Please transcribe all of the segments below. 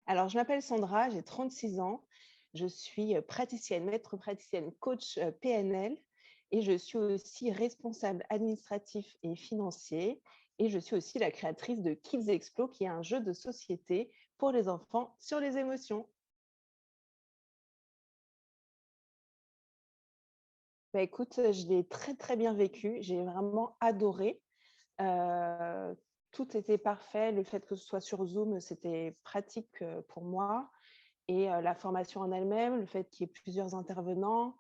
Alors, je m'appelle Sandra, j'ai 36 ans. Je suis praticienne, maître praticienne, coach PNL et je suis aussi responsable administratif et financier. Et je suis aussi la créatrice de Kids Explo, qui est un jeu de société pour les enfants sur les émotions. Bah, écoute, je l'ai très, très bien vécu. J'ai vraiment adoré. Euh, Tout était parfait. Le fait que ce soit sur Zoom, c'était pratique pour moi. Et la formation en elle-même, le fait qu'il y ait plusieurs intervenants,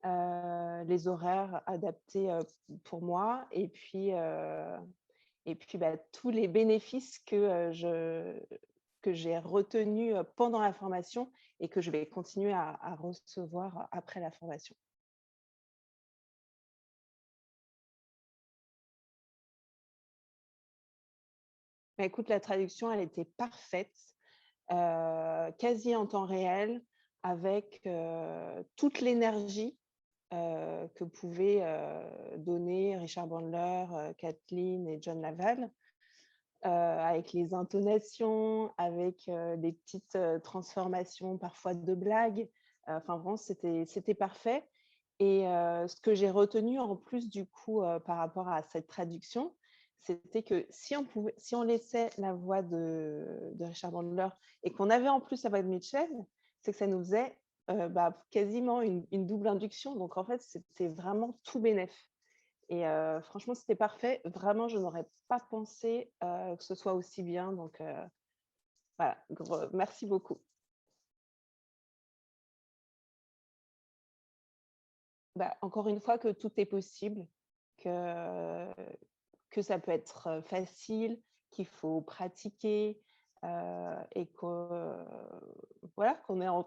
les horaires adaptés pour moi et puis bah, tous les bénéfices que j'ai retenus pendant la formation et que je vais continuer à recevoir après la formation. Bah, écoute, la traduction, elle était parfaite, quasi en temps réel, avec toute l'énergie que pouvaient donner Richard Bandler, Kathleen et John Laval, avec les intonations, avec des petites transformations parfois de blagues. Enfin, vraiment, c'était parfait. Et ce que j'ai retenu en plus, du coup, par rapport à cette traduction, c'était que si on laissait la voix de Richard Bandler et qu'on avait en plus la voix de Mitchell, c'est que ça nous faisait quasiment une double induction. Donc, en fait, c'était vraiment tout bénef. Et franchement, c'était parfait. Vraiment, je n'aurais pas pensé que ce soit aussi bien. Donc, voilà, merci beaucoup. Bah, encore une fois, que tout est possible, que, que ça peut être facile, qu'il faut pratiquer et voilà, qu'on est en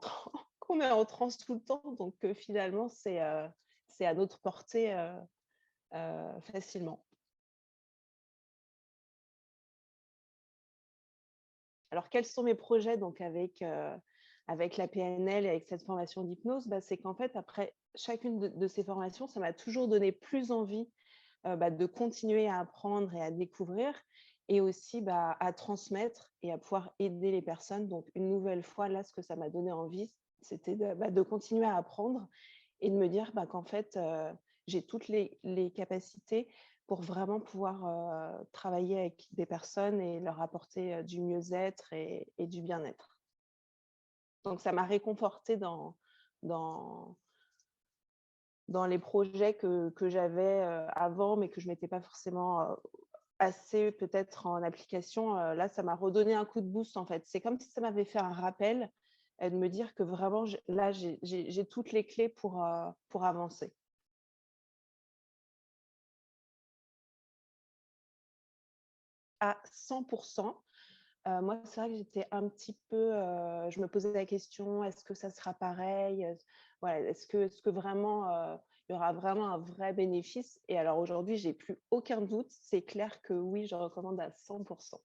qu'on est en transe tout le temps. Donc, finalement, c'est à notre portée facilement. Alors, quels sont mes projets donc avec la PNL et avec cette formation d'hypnose? C'est qu'en fait, après chacune de ces formations, ça m'a toujours donné plus envie de continuer à apprendre et à découvrir et aussi à transmettre et à pouvoir aider les personnes. Donc, une nouvelle fois, là, ce que ça m'a donné envie, c'était de continuer à apprendre et de me dire qu'en fait, j'ai toutes les capacités pour vraiment pouvoir travailler avec des personnes et leur apporter du mieux-être et du bien-être. Donc, ça m'a réconfortée dans, dans les projets que j'avais avant, mais que je ne mettais pas forcément assez peut-être en application. Là, ça m'a redonné un coup de boost, en fait. C'est comme si ça m'avait fait un rappel de me dire que vraiment, là, j'ai toutes les clés pour avancer. À 100%. Moi, c'est vrai que j'étais un petit peu, je me posais la question, est-ce que ça sera pareil? Voilà, est-ce que vraiment, il y aura vraiment un vrai bénéfice? Et alors aujourd'hui, j'ai plus aucun doute. C'est clair que oui, je recommande à 100%.